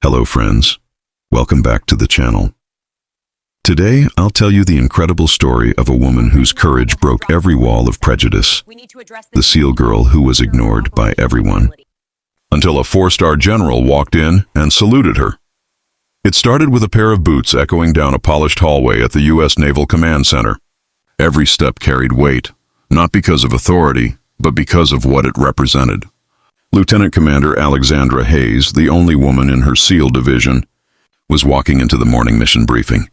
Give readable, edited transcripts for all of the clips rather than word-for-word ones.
Hello friends, welcome back to the channel. Today I'll tell you the incredible story of a woman whose courage broke every wall of prejudice, the SEAL girl who was ignored by everyone, until a 4-star general walked in and saluted her. It started with a pair of boots echoing down a polished hallway at the U.S. Naval Command Center. Every step carried weight, not because of authority, but because of what it represented. Lieutenant Commander Alexandra Hayes, the only woman in her SEAL division, was walking into the morning mission briefing.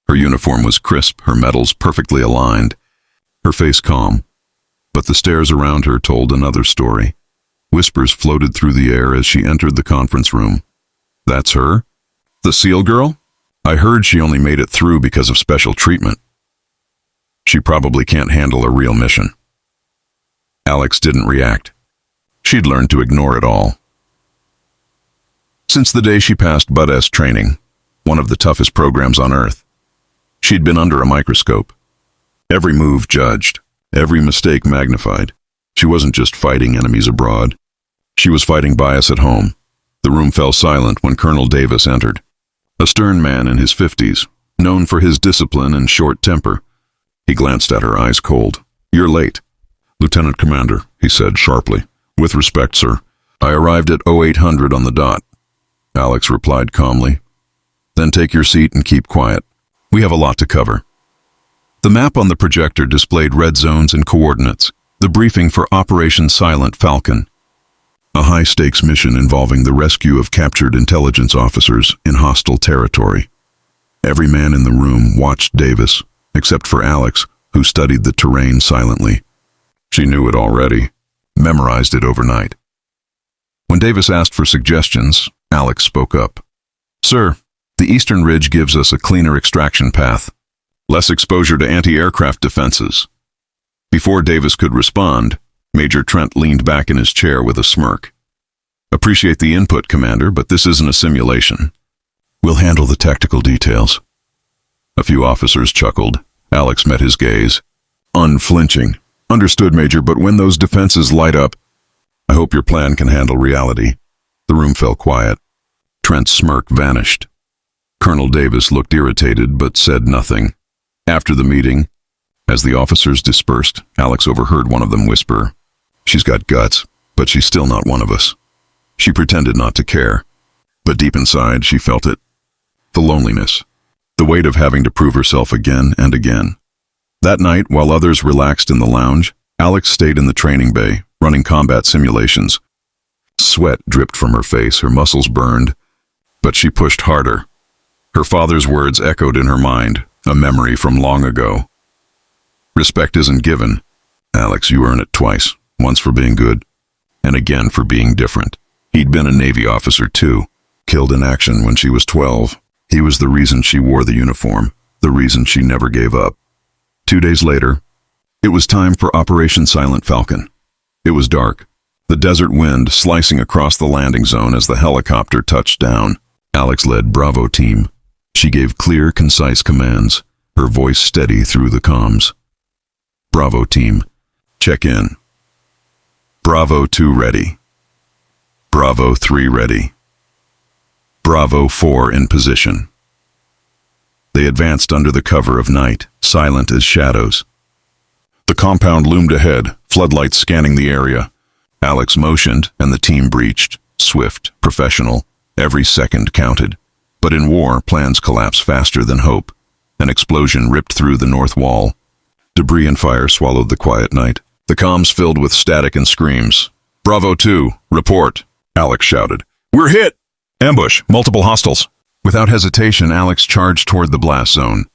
Her uniform was crisp, her medals perfectly aligned, her face calm. But the stares around her told another story. Whispers floated through the air as she entered the conference room. "That's her? The SEAL girl? I heard she only made it through because of special treatment. She probably can't handle a real mission." Alex didn't react. She'd learned to ignore it all. Since the day she passed Bud-S training, one of the toughest programs on Earth, she'd been under a microscope. Every move judged, every mistake magnified. She wasn't just fighting enemies abroad. She was fighting bias at home. The room fell silent when Colonel Davis entered. A stern man in his 50s, known for his discipline and short temper. He glanced at her, eyes cold. "You're late." "Lieutenant Commander," he said sharply. "With respect, sir. I arrived at 0800 on the dot." Alex replied calmly. "Then take your seat and keep quiet. We have a lot to cover." The map on the projector displayed red zones and coordinates, the briefing for Operation Silent Falcon, a high-stakes mission involving the rescue of captured intelligence officers in hostile territory. Every man in the room watched Davis, except for Alex, who studied the terrain silently. She knew it already, memorized it overnight. When Davis asked for suggestions, Alex spoke up. "Sir, the Eastern Ridge gives us a cleaner extraction path, less exposure to anti-aircraft defenses." Before Davis could respond, Major Trent leaned back in his chair with a smirk. "Appreciate the input, Commander, but this isn't a simulation. We'll handle the tactical details." A few officers chuckled. Alex met his gaze. Unflinching. "Understood, Major, but when those defenses light up, I hope your plan can handle reality." The room fell quiet. Trent's smirk vanished. Colonel Davis looked irritated but said nothing. After the meeting, as the officers dispersed, Alex overheard one of them whisper, "She's got guts, but she's still not one of us." She pretended not to care, but deep inside she felt it. The loneliness, the weight of having to prove herself again and again. That night, while others relaxed in the lounge, Alex stayed in the training bay, running combat simulations. Sweat dripped from her face, her muscles burned, but she pushed harder. Her father's words echoed in her mind, a memory from long ago. "Respect isn't given. Alex, you earn it twice, once for being good, and again for being different." He'd been a Navy officer too, killed in action when she was 12. He was the reason she wore the uniform, the reason she never gave up. 2 days later, it was time for Operation Silent Falcon. It was dark, the desert wind slicing across the landing zone as the helicopter touched down. Alex led Bravo Team. She gave clear, concise commands, her voice steady through the comms. "Bravo Team, check in. Bravo 2 ready. Bravo 3 ready. Bravo 4 in position." They advanced under the cover of night, silent as shadows. The compound loomed ahead, floodlights scanning the area. Alex motioned, and the team breached, swift, professional. Every second counted. But in war, plans collapse faster than hope. An explosion ripped through the north wall. Debris and fire swallowed the quiet night. The comms filled with static and screams. "Bravo 2, report," Alex shouted. "We're hit! Ambush, multiple hostiles." Without hesitation, Alex charged toward the blast zone.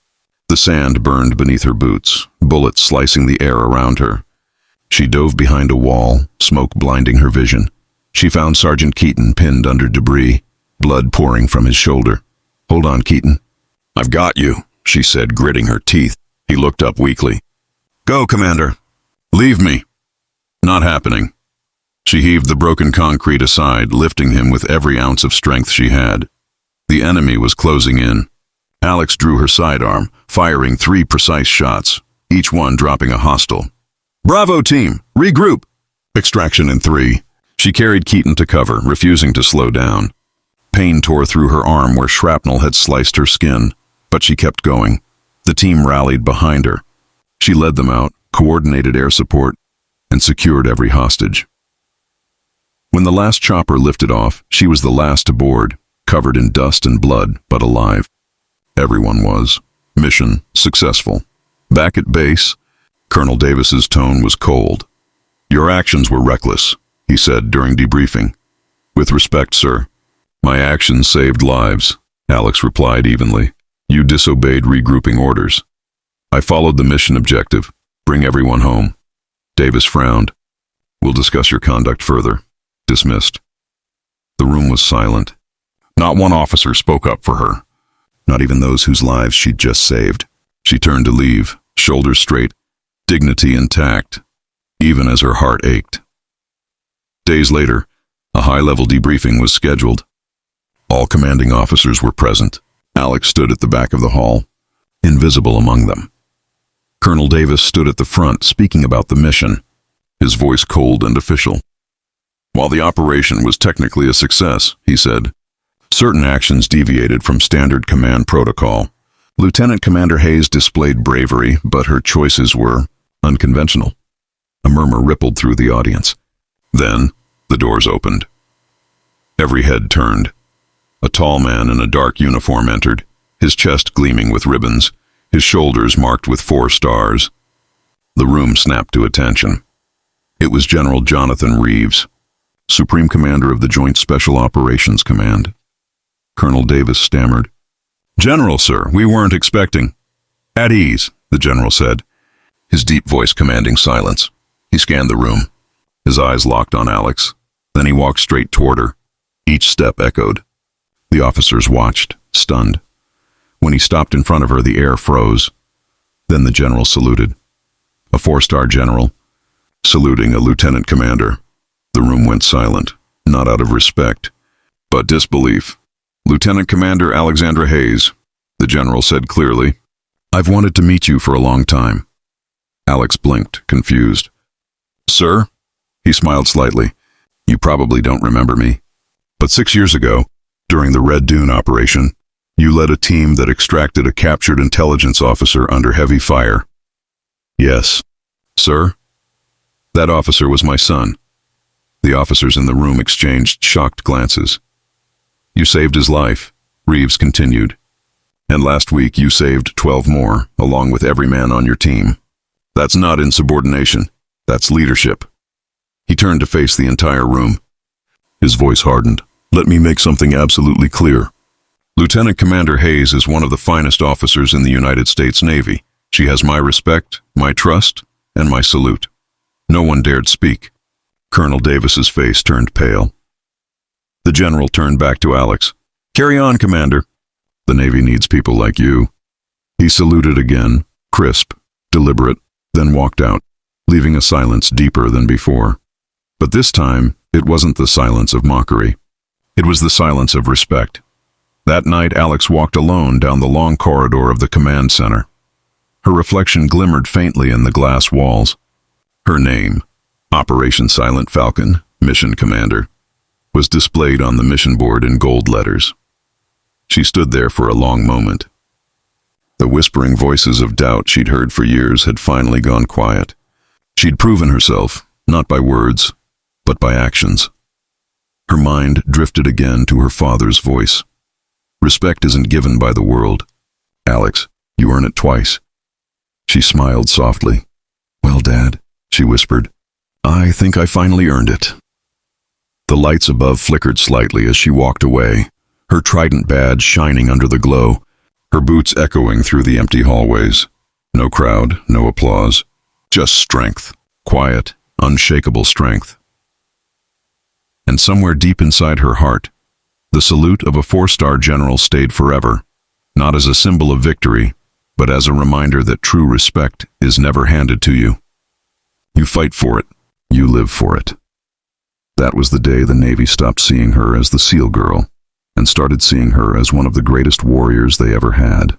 The sand burned beneath her boots, bullets slicing the air around her. She dove behind a wall, smoke blinding her vision. She found Sergeant Keaton pinned under debris, blood pouring from his shoulder. "Hold on, Keaton." "I've got you," she said, gritting her teeth. He looked up weakly. "Go, Commander." "Leave me." "Not happening." She heaved the broken concrete aside, lifting him with every ounce of strength she had. The enemy was closing in. Alex drew her sidearm, firing 3 precise shots, each one dropping a hostile. "Bravo Team, regroup." Extraction in 3. She carried Keaton to cover, refusing to slow down. Pain tore through her arm where shrapnel had sliced her skin, but she kept going. The team rallied behind her. She led them out, coordinated air support, and secured every hostage. When the last chopper lifted off, she was the last to board, covered in dust and blood, but alive. Everyone was. Mission successful. Back at base, Colonel Davis's tone was cold. "Your actions were reckless," he said during debriefing. "With respect, sir." "My actions saved lives," Alex replied evenly. "You disobeyed regrouping orders." "I followed the mission objective. Bring everyone home." Davis frowned. "We'll discuss your conduct further." Dismissed. The room was silent. Not one officer spoke up for her. Not even those whose lives she'd just saved. She turned to leave, shoulders straight, dignity intact, even as her heart ached. Days later, a high-level debriefing was scheduled. All commanding officers were present. Alex stood at the back of the hall, invisible among them. Colonel Davis stood at the front, speaking about the mission, his voice cold and official. "While the operation was technically a success," he said, "certain actions deviated from standard command protocol. Lieutenant Commander Hayes displayed bravery, but her choices were unconventional." A murmur rippled through the audience. Then, the doors opened. Every head turned. A tall man in a dark uniform entered, his chest gleaming with ribbons, his shoulders marked with 4 stars. The room snapped to attention. It was General Jonathan Reeves, Supreme Commander of the Joint Special Operations Command. Colonel Davis stammered. "General, sir, we weren't expecting." "At ease," the general said, his deep voice commanding silence. He scanned the room. His eyes locked on Alex. Then he walked straight toward her. Each step echoed. The officers watched, stunned. When he stopped in front of her, the air froze. Then the general saluted. A 4-star general, saluting a lieutenant commander. The room went silent, not out of respect, but disbelief. "Lieutenant Commander Alexandra Hayes," the general said clearly, "I've wanted to meet you for a long time." Alex blinked, confused. "Sir?" He smiled slightly. "You probably don't remember me. But 6 years ago, during the Red Dune operation, you led a team that extracted a captured intelligence officer under heavy fire." "Yes." "Sir?" "That officer was my son." The officers in the room exchanged shocked glances. "You saved his life," Reeves continued. "And last week you saved 12 more, along with every man on your team. That's not insubordination. That's leadership." He turned to face the entire room. His voice hardened. "Let me make something absolutely clear. Lieutenant Commander Hayes is one of the finest officers in the United States Navy. She has my respect, my trust, and my salute." No one dared speak. Colonel Davis's face turned pale. The general turned back to Alex. "Carry on, Commander. The Navy needs people like you." He saluted again, crisp, deliberate, then walked out, leaving a silence deeper than before. But this time, it wasn't the silence of mockery. It was the silence of respect. That night, Alex walked alone down the long corridor of the command center. Her reflection glimmered faintly in the glass walls. Her name, Operation Silent Falcon, Mission Commander, was displayed on the mission board in gold letters. She stood there for a long moment. The whispering voices of doubt she'd heard for years had finally gone quiet. She'd proven herself, not by words, but by actions. Her mind drifted again to her father's voice. "Respect isn't given by the world. Alex, you earn it twice." She smiled softly. "Well, Dad," she whispered, "I think I finally earned it." The lights above flickered slightly as she walked away, her trident badge shining under the glow, her boots echoing through the empty hallways. No crowd, no applause, just strength, quiet, unshakable strength. And somewhere deep inside her heart, the salute of a 4-star general stayed forever, not as a symbol of victory, but as a reminder that true respect is never handed to you. You fight for it, you live for it. That was the day the Navy stopped seeing her as the SEAL girl and started seeing her as one of the greatest warriors they ever had.